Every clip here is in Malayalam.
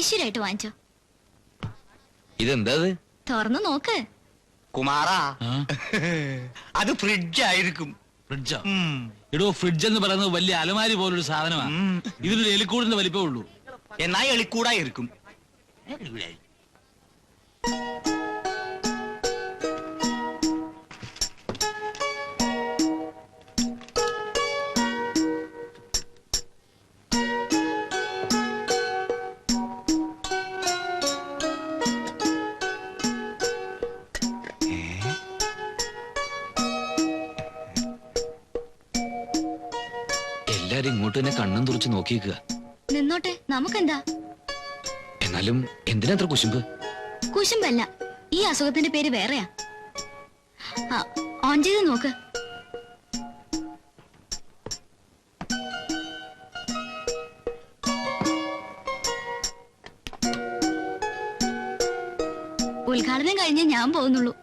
ഐശ്വര്യമായിട്ട് വാങ്ങിച്ചോ. ഇതെന്താ തുറന്നു നോക്ക്. കുമാറാ, അത് ഫ്രിഡ്ജായിരിക്കും. ഫ്രിഡ്ജോ? ഇടോ, ഫ്രിഡ്ജ് എന്ന് പറയുന്നത് വലിയ അലമാരി പോലൊരു സാധനമാണ്. ഇതിനൊരു എലിക്കൂടിന്റെ വലിപ്പമേ ഉള്ളൂ. എന്നാ എളിക്കൂടായിരിക്കും. എല്ലാരും ഇങ്ങോട്ട് തന്നെ കണ്ണും തുറച്ച് നോക്കിയേക്കുക. നിന്നോട്ടെ, നമുക്കെന്താ? എന്നാലും എന്തിനാ അത്ര കുശുമ്പ്? കുശുമ്പല്ല, ഈ അസുഖത്തിന്റെ പേര് വേറെയാ. ഓൺ ചെയ്ത് നോക്ക്. ഉദ്ഘാടനം കഴിഞ്ഞേ ഞാൻ പോകുന്നുള്ളൂ.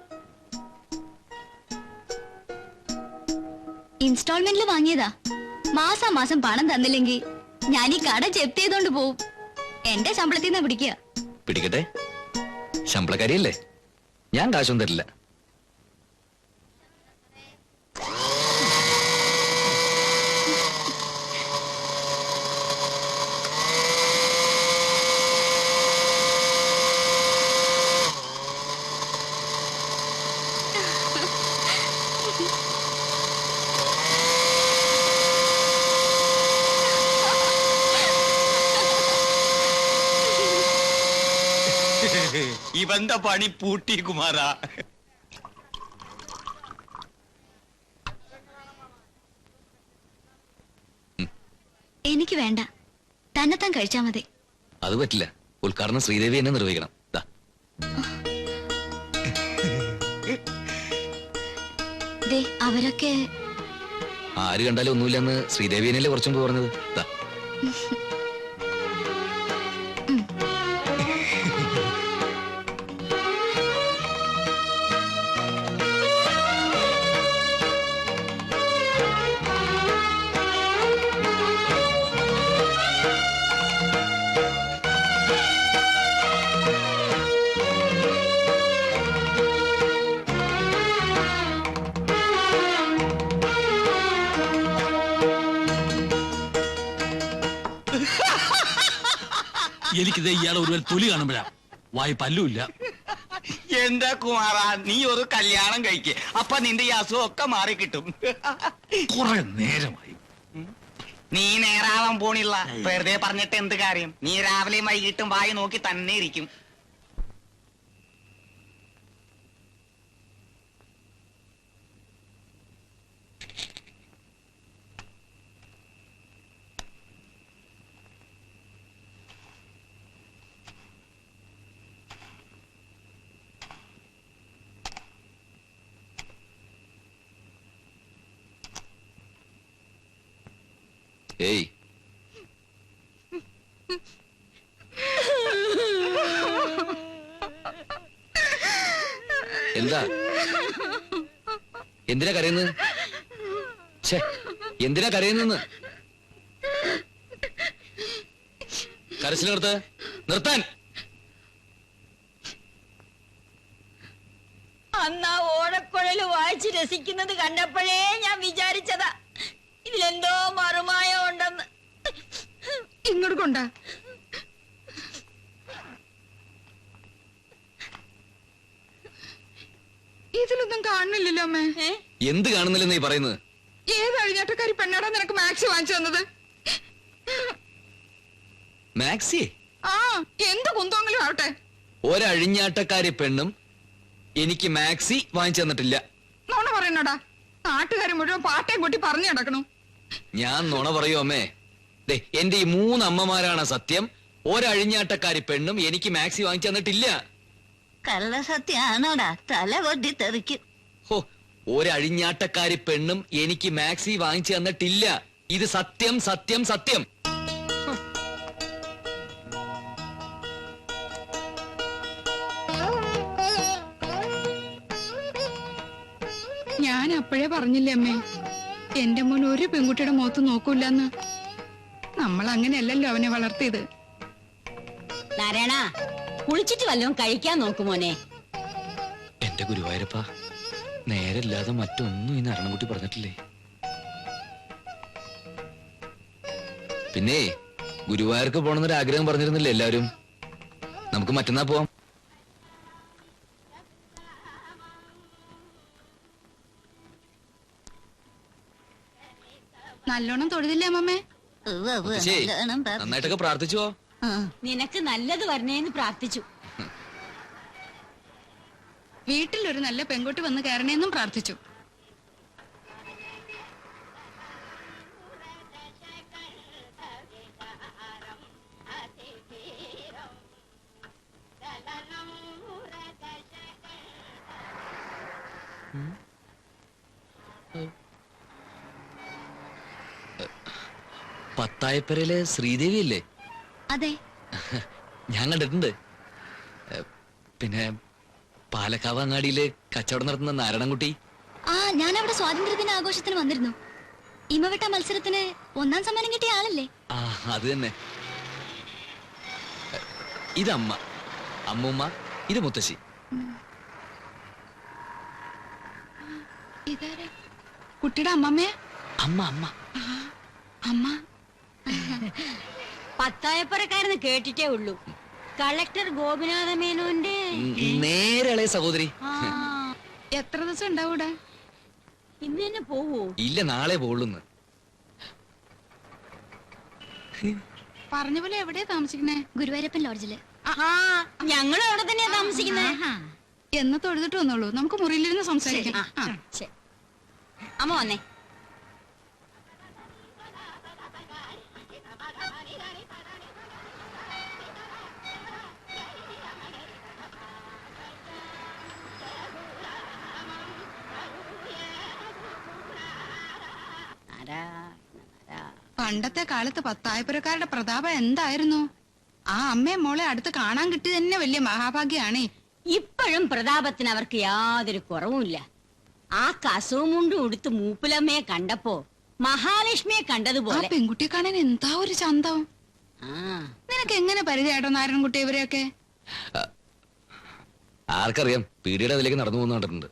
ഇൻസ്റ്റാൾമെന്റിൽ വാങ്ങിയതാ. മാസം പണം തന്നില്ലെങ്കിൽ ഞാൻ ഈ കട ജപ്തി ചെയ്തോണ്ട് പോവും. എന്റെ ശമ്പളത്തിൽ നിന്ന് പിടിക്കുക. പിടിക്കട്ടെ, ശമ്പളക്കാരിയല്ലേ, ഞാൻ കാശൊന്നും തരില്ല. ഇവന്റെ പണി പൂട്ടി കുമാറാ. എനിക്ക് വേണ്ട, തന്നെത്താൻ കഴിച്ചാ മതി. അത് പറ്റില്ല, ഉദ്ഘാടനം ശ്രീദേവി എന്നെ നിർവഹിക്കണം. അവരൊക്കെ ആര് കണ്ടാലും ഒന്നുമില്ലെന്ന് ശ്രീദേവിയനല്ലേ കുറച്ചും പറഞ്ഞത്. എനിക്കിത് ഇയാളെ ഒരു തൊലി കാണുമ്പോഴാ വായി പല്ലുമില്ല. എന്താ കുമാറാ, നീ ഒരു കല്യാണം കഴിക്ക്, അപ്പൊ നിന്റെ ഈ അസുഖം ഒക്കെ മാറി കിട്ടും. കുറെ നേരമായി. നീ നേരാവാൻ പോണില്ല, വെറുതെ പറഞ്ഞിട്ട് എന്ത് കാര്യം? നീ രാവിലെയും വൈകിട്ടും വായി നോക്കി തന്നെ ഇരിക്കും. ഏയ്, എന്താ എന്തിനാ കരയുന്നത്? എന്തിനാ കരയുന്നെന്ന്? കരച്ചിൽ നിർത്താൻ. അന്നാ ഓടക്കുഴല് വായിച്ച് രസിക്കുന്നത് കണ്ടപ്പോഴേ ഞാൻ വിചാരിച്ചതാ ഇതിലെന്തോ മറുമായ ഉണ്ടെന്ന്. ഇങ്ങോട്ട് കൊണ്ടാ. ഇതിലൊന്നും കാണുന്നില്ലല്ലോ അമ്മേ. എന്ത് കാണുന്നില്ലെന്ന് നീ പറയുന്നത്? ഏത് അഴിഞ്ഞാട്ടക്കാരി പെണ്ണാടാ നിനക്ക് മാക്സി വാങ്ങിച്ചു തന്നത്? മാക്സി? ആ, എന്ത് കുന്തോങ്കിലും ആവട്ടെ. ഒരഴിഞ്ഞാട്ടക്കാരി പെണ്ണും എനിക്ക് മാക്സി വാങ്ങിച്ചു തന്നിട്ടില്ല. നോണ പറയണോടാ, നാട്ടുകാരെ മുഴുവൻ പാട്ടയും കൂട്ടി പറഞ്ഞു നടക്കണു. ഞാൻ നുണ പറയൂ അമ്മേ? എന്റെ ഈ 3 അമ്മമാരാണ് സത്യം. ഒരഴിഞ്ഞാട്ടക്കാരി പെണ്ണും എനിക്ക് മാക്സി വാങ്ങിച്ചു തന്നിട്ടില്ല. കള്ളസത്യാണോടാ, തല കൊട്ടി തെറിക്കും. ഒരഴിഞ്ഞാട്ടക്കാരി പെണ്ണും എനിക്ക് മാക്സി വാങ്ങിച്ചു തന്നിട്ടില്ല. ഇത് സത്യം, സത്യം, സത്യം. ഞാൻ അപ്പോഴേ പറഞ്ഞില്ലേ അമ്മേ, എന്റെ മോൻ ഒരു പെൺകുട്ടിയുടെ മുഖത്ത് നോക്കൂലെന്ന്. നമ്മൾ അങ്ങനെയല്ലല്ലോ അവനെ വളർത്തിയത്. നാരായണ കുളിച്ചിട്ട് വല്ലതും കഴിക്കാൻ നോക്കുമോനെ. എന്റെ ഗുരുവായൂരപ്പ, നേരില്ലാതെ മറ്റൊന്നും ഈ നാരായണൻകുട്ടി പറഞ്ഞിട്ടില്ലേ? പിന്നെ ഗുരുവായൂർക്ക് പോകണമെന്നൊരു ആഗ്രഹം പറഞ്ഞിരുന്നില്ലേ എല്ലാവരും? നമുക്ക് മറ്റന്നാ പോവാം. നല്ലോണം തൊഴുതില്ലേ അമ്മമ്മേ? മുത്തശ്ശി, നന്നായിട്ടൊക്കെ പ്രാർത്ഥിച്ചുവോ? നിനക്ക് നല്ലത് വരണേന്ന് പ്രാർത്ഥിച്ചു. വീട്ടിലൊരു നല്ല പെൺകുട്ടി വന്ന് കയറണേന്നും പ്രാർത്ഥിച്ചു. പത്തായപ്പരയിലെ ശ്രീദേവി അല്ലേ? അതെ. ഞാൻ കണ്ടിട്ടുണ്ട്. പിന്നെ പാലക്കാവ് അങ്ങാടിയില് കച്ചവടം നടത്തുന്ന നാരായണൻകുട്ടി. ആ, ഞാൻ അവിടെ സ്വാതന്ത്ര്യദിന ആഘോഷത്തിന് വന്നിരുന്നു. ഇമവെട്ട മത്സരത്തിന് 1ാം സമ്മാനം കിട്ടിയ ആളല്ലേ? ആ, അത് തന്നെ. ഇതമ്മ, അമ്മൂമ്മ, ഇത് മുത്തശ്ശി. ഇതാരാ? കുട്ടിയുടെ അമ്മമ്മേ? അമ്മ അമ്മ അമ്മ പത്തായപ്പുറക്കാരെന്ന് കേട്ടിട്ടേ ഉള്ളൂ. കളക്ടർ ഗോപിനാഥ മേനോന്റെ നേരെ ഇളയ സഹോദരി. എത്ര ദിവസം ഉണ്ടാവൂടെ? ഇന്ന് തന്നെ പോവോ? ഇല്ല, നാളെ പോളുന്ന്. പറഞ്ഞ പോലെ എവിടെയാ താമസിക്കണേ? ഗുരുവായൂരപ്പൻ ലോഡ്ജില്. ഞങ്ങളും അവിടെ തന്നെയാ താമസിക്കുന്നത്. എന്ന് തൊഴുതിട്ട് വന്നോളൂ, നമുക്ക് മുറിയിലിരുന്ന് സംസാരിക്കാം. ആ. ശരി. അമ്മ വന്നേ. പണ്ടത്തെ കാലത്ത് പത്തായപ്പുരക്കാരുടെ പ്രതാപം എന്തായിരുന്നു? ആ അമ്മയെ മോളെ അടുത്ത് കാണാൻ കിട്ടി തന്നെ വലിയ മഹാഭാഗ്യാണേ. ഇപ്പോഴും പ്രതാപത്തിന് അവർക്ക് യാതൊരു കുറവുമില്ല. ആ കസവും മുണ്ടും ഉടുത്ത് മൂപ്പിലമ്മയെ കണ്ടപ്പോ മഹാലക്ഷ്മിയെ ആ കണ്ടതുപോലെ. പെൺകുട്ടിയെ കാണാൻ എന്താ ഒരു ചന്തം. നിനക്ക് എങ്ങനെ പരിചയട്ടോ നാരായണൻകുട്ടി ഇവരെയൊക്കെ? ആർക്കറിയാം, പീടിയുടെ അതിലേക്ക് നടന്നു പോകുന്ന കണ്ടിട്ടുണ്ട്.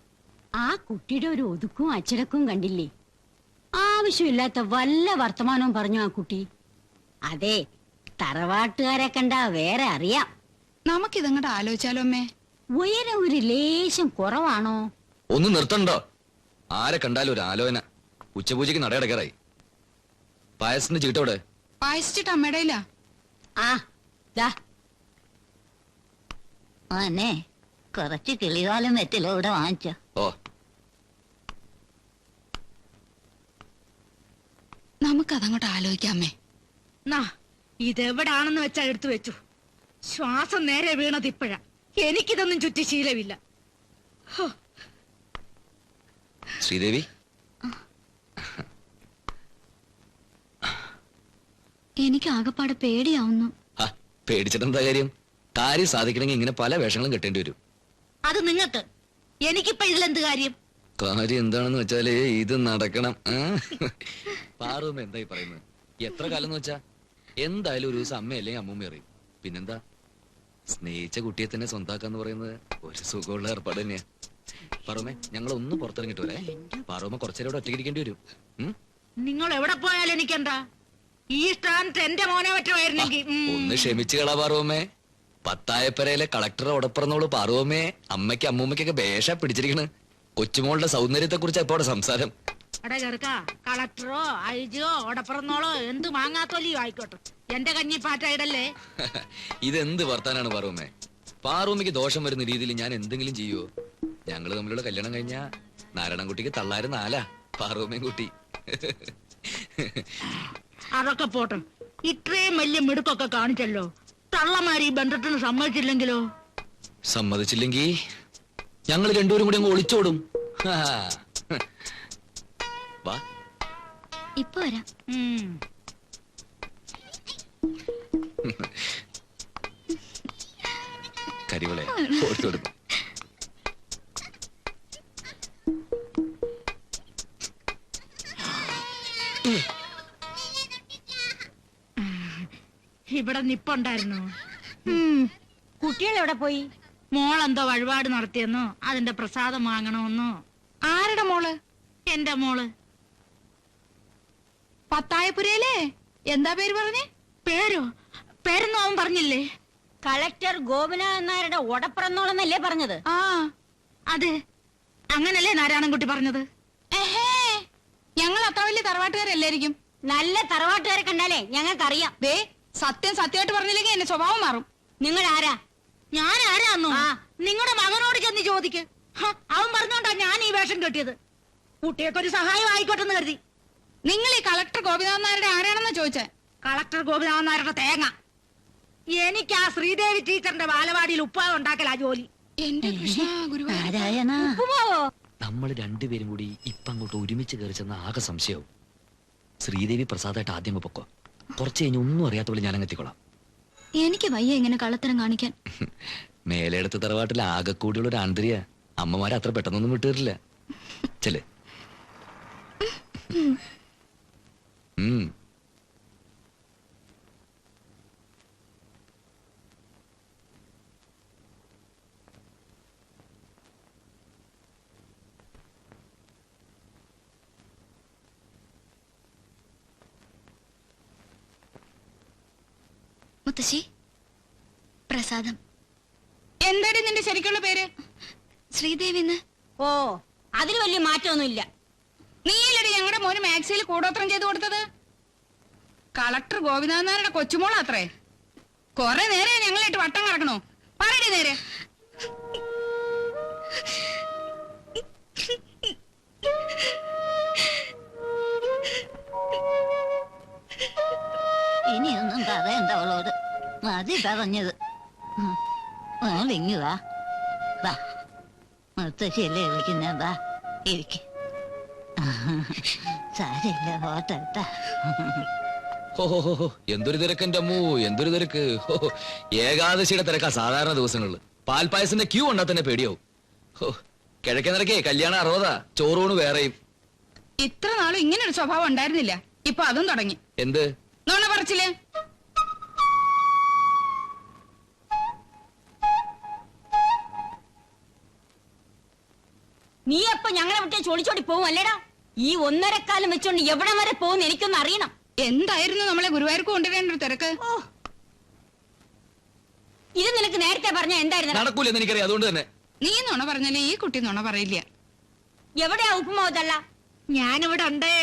ആ കുട്ടിയുടെ ഒരു ഒതുക്കും അച്ചടക്കവും കണ്ടില്ലേ? ആവശ്യമില്ലാത്ത വല്ല വർത്തമാനവും പറഞ്ഞു ആ കുട്ടി. അതെ, തറവാട്ടുകാരെ കണ്ടാ വേറെ അറിയാം. നമുക്കിതങ്ങോട്ട് ആലോചിച്ചാലോ അമ്മേ? ഉയരം ഒരു ലേശം കുറവാണോ? ഒന്ന് നിർത്തണ്ടോ? ആരെ കണ്ടാലും ഒരു ആലോചന. ഉച്ചപൂജയ്ക്ക് നടയടക്കാറായി. പായസത്തിന്റെ ചീട്ടോടെ പായസിച്ചിട്ട് അമ്മയുടെ ഇല്ല. ആ ദാ ആനെ കുറച്ച് കിളികാലം വെറ്റിലോ ഇവിടെ വാങ്ങിച്ച. ഓ, നമുക്കതങ്ങോട്ട് ആലോചിക്കാമേ. ഇതെവിടാണെന്ന് വെച്ചാ എടുത്തു വെച്ചു. ശ്വാസം നേരെ വീണത് ഇപ്പോഴാ. എനിക്കിതൊന്നും ചുറ്റി ശീലമില്ല. ശ്രീദേവി, എനിക്ക് ആകെപ്പാടെ പേടിയാവുന്നു. പേടിച്ചിട്ടെന്താ കാര്യം? കാര്യം സാധിക്കണമെങ്കിൽ ഇങ്ങനെ പല വേഷങ്ങളും കെട്ടേണ്ടി വരും. അത് നിങ്ങൾക്ക്. എനിക്കിപ്പോ ഇതിലെന്ത് കാര്യം? കാര്യം എന്താണെന്ന് വെച്ചാല് ഇത് നടക്കണം. പാറുമ്മ എന്തായി പറയുന്നത്? എത്ര കാലം എന്ന് വെച്ചാ എന്തായാലും ഒരു ദിവസം അമ്മ അല്ലെങ്കിൽ അമ്മൂമ്മ അറിയും. പിന്നെന്താ, സ്നേഹിച്ച കുട്ടിയെ തന്നെ സ്വന്താക്കാന്ന് പറയുന്നത് ഒരു സുഖമുള്ള ഏർപ്പാട് തന്നെയാ. പാറുമ്മ, ഞങ്ങൾ ഒന്ന് പുറത്തിറങ്ങിട്ട് വരെ. പാറുമ്മ കുറച്ചേരം ഇവിടെ ഒറ്റയ്ക്കിരിക്കേണ്ടി വരും. നിങ്ങൾ എവിടെ പോയാലും എനിക്കെന്താ? ഈ സ്ഥാനത്ത് എന്റെ മോനെ പറ്റുമായിരുന്നെങ്കിൽ. ഒന്ന് ക്ഷമിച്ചു കളാ പാറുമ്മേ. പത്തായപ്പരയിലെ കളക്ടറെ ഉടപ്പറന്നോളൂ പാറുമ്മേ. അമ്മയ്ക്ക് അമ്മൂമ്മയ്ക്കൊക്കെ ഭേഷ പിടിച്ചിരിക്കണ്. കൊച്ചുമോളുടെ സൗന്ദര്യത്തെ കുറിച്ച് എപ്പോടെ സംസാരം. എടാ ചെറുക്ക, കളക്ടറോ ഐജിയോ ഓടപ്പുറന്നോളോ എന്ത് മാങ്ങാത്തോലിയോ ആയിക്കോട്ടെ, എന്റെ കഞ്ഞി പാറ്റയിടല്ലേ. ഇതെന്ത് വർത്താനാണ് പാറുമ്മേ? പാറുമ്മയ്ക്ക് ദോഷം വരുന്ന രീതിയിൽ ഞാൻ എന്തെങ്കിലും ചെയ്യുവോ? ഞങ്ങള് തമ്മിലുള്ള കല്യാണം കഴിഞ്ഞാ നാരായണൻകുട്ടിക്ക് തള്ളാര് 4 പാറുമ്മയും കുട്ടി. അതൊക്കെ പോട്ടെ. ഇത്രയും വലിയ മിടുക്കൊക്കെ കാണിച്ചല്ലോ. തള്ളമാര് ഈ ബന്ധത്തിന് സമ്മതിച്ചില്ലെങ്കിലോ? സമ്മതിച്ചില്ലെങ്കി ഞങ്ങൾ രണ്ടുപേരും കൂടി അങ്ങ് ഒളിച്ചോടും. വാ, ഇപ്പൊ വരാം. കരിവളെ ഓടിച്ചോടുന്നു. ഇവിടെ നിപ്പുണ്ടായിരുന്നു. കുട്ടികൾ എവിടെ പോയി? മോളെന്തോ വഴിപാട് നടത്തിയെന്നോ അതിന്റെ പ്രസാദം വാങ്ങണമെന്നോ. ആരുടെ മോള്? എന്റെ മോള്. പത്തായപുരയിലെ എന്താ പേര് പറഞ്ഞേ? പേരോ? പേരൊന്നും അവൻ പറഞ്ഞില്ലേ? കളക്ടർ ഗോപിനാഥൻ നായരുടെ ഓടപ്പുറന്നോളെന്നല്ലേ പറഞ്ഞത്? ആ അതെ, അങ്ങനല്ലേ നാരായണൻകുട്ടി പറഞ്ഞത്? എഹേ, ഞങ്ങൾ അത്ര വലിയ തറവാട്ടുകാരല്ലായിരിക്കും. നല്ല തറവാട്ടുകാരെ കണ്ടാലേ ഞങ്ങൾക്കറിയാം. ദേ, സത്യമായിട്ട് പറഞ്ഞില്ലെങ്കിൽ എന്റെ സ്വഭാവം മാറും. നിങ്ങൾ ആരാ? ഞാൻ ആരാന്നോ? ആ. നിങ്ങളുടെ മകനോട് ചെന്ന് ചോദിക്ക്. അവൻ പറഞ്ഞോണ്ടാ ഞാൻ ഈ വേഷം കെട്ടിയത്. കുട്ടിയൊക്കെ ഒരു സഹായം ആയിക്കോട്ടെന്ന് കരുതി. നിങ്ങൾ ഈ കളക്ടർ ഗോപിനാഥൻ നായരുടെ ആരാണെന്ന് ചോദിച്ചേ? കളക്ടർ ഗോപിനാഥൻ നായരുടെ തേങ്ങ. എനിക്ക് ആ ശ്രീദേവി ടീച്ചറിന്റെ ബാലവാടിയിൽ ഉപ്പാവ് ഉണ്ടാക്കലാ ജോലി. എന്റെ കൃഷ്ണ ഗുരുവായൂർ. നാരായണാ. ഉപ്പുമാവോ? നമ്മൾ രണ്ടുപേരും കൂടി ഇപ്പൊ അങ്ങോട്ട് ഒരുമിച്ച് കയറി ചെന്ന ആകെ സംശയവും. ശ്രീദേവി പ്രസാദായിട്ട് ആദ്യം പൊക്കോ, കുറച്ച് കഴിഞ്ഞ് ഒന്നും അറിയാത്ത പോലെ ഞാൻ എത്തിക്കൊള്ളാം. എനിക്ക് വയ്യ ഇങ്ങനെ കള്ളത്തരം കാണിക്കാൻ. മേലെടുത്ത തറവാട്ടിൽ ആകെ കൂടിയുള്ള ഒരു ആന്തരിയ അമ്മമാരെ അത്ര പെട്ടെന്നൊന്നും വിട്ടുതരില്ല. ചെല്. മുത്തശ്ശി, പ്രസാദം. എന്താടി നിന്റെ ശരിക്കുള്ള പേര്? ശ്രീദേവിന്ന്. ഓ, അതിൽ വലിയ മാറ്റമൊന്നുമില്ല. നീയല്ലടി ഞങ്ങളുടെ മോന് മാക്സിയിൽ കൂടോത്രം ചെയ്ത് കൊടുത്തത്. കളക്ടർ ഗോപിനാഥൻ നായരുടെ കൊച്ചുമോളാത്രേ. കൊറേ നേരെ ഞങ്ങളിട്ട് വട്ടം കറക്കണോ? പറയടി നേരെ. ഇനിയൊന്നും പറയണ്ട അവളോട്, മതി പറഞ്ഞത്. ഇങ്ങുവാ, മുത്തശ്ശിയല്ലേ വിളിക്കുന്ന, വാ ഇരിക്ക. സാരില്ല, ഹോട്ടട്ടാ. ഹോ, എന്തൊരു തിരക്ക് എന്റെ അമ്മൂ, എന്തൊരു തിരക്ക്. ഏകാദശിയുടെ തിരക്കാ സാധാരണ ദിവസങ്ങളില്. പാൽപ്പായസിന്റെ ക്യൂ ഉണ്ടാ തന്നെ പേടിയാവും. കിഴക്കേ നിരക്കേ കല്യാണം 60, ചോറൂണ് വേറെയും. ഇത്ര നാളും ഇങ്ങനെ ഒരു സ്വഭാവം ഉണ്ടായിരുന്നില്ല, ഇപ്പൊ അതും തുടങ്ങി. എന്ത് നോണ പറച്ചില്ലേ? നീ അപ്പൊ ഞങ്ങളെ വിട്ട് ചോടിച്ചോടി പോവും അല്ലേടാ? ഈ 1.5 കാലം വെച്ചോണ്ട് എവിടെ വരെ പോകുന്ന എനിക്കൊന്ന് അറിയണം. എന്തായിരുന്നു നമ്മളെ ഗുരുവായൂർക്ക് കൊണ്ടുവരേണ്ട ഒരു തിരക്ക്? ഇത് നിനക്ക് നേരത്തെ പറഞ്ഞ എന്തായിരുന്നു? നടക്കൂലെന്ന് എനിക്കറിയാം, അതുകൊണ്ട് തന്നെ. നീ നുണ പറഞ്ഞാലേ ഈ കുട്ടി നുണ പറയില്ല. എവിടെയാ ഉപ്പുമാവതല്ല? ഞാനിവിടെ ഉണ്ടേ.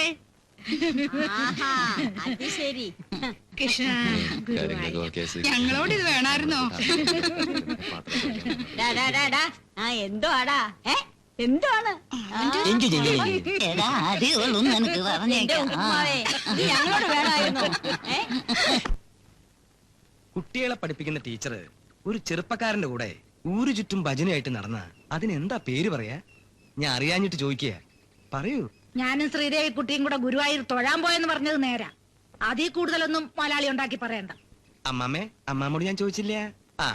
അത് ശരി. കൃഷ്ണ കാര്യങ്ങളൊക്കെ ഓക്കേ, ശ്രീ. ഞങ്ങളോട് ഇത് വേണമായിരുന്നോ? എന്തോ ആടാ, എന്താണ് ഞങ്ങളോട് വേണമായിരുന്നു? കുട്ടികളെ പഠിപ്പിക്കുന്ന ടീച്ചർ ഒരു ചെറുപ്പക്കാരന്റെ കൂടെ ഊരു ചുറ്റും ഭജനയായിട്ട് നടന്ന അതിനെന്താ പേര് പറയാ? ഞാൻ അറിയാഞ്ഞിട്ട് ചോദിക്കുക, പറയൂ. ഞാനും ശ്രീദേവി കുട്ടിയും കൂടെ ഗുരുവായൂർ തൊഴാൻ പോയെന്ന് പറഞ്ഞത് നേരാ. അതിൽ കൂടുതലൊന്നും മലയാളി ഉണ്ടാക്കി പറയണ്ട. അമ്മാമ്മോട് ഞാൻ ചോദിച്ചില്ല. ആ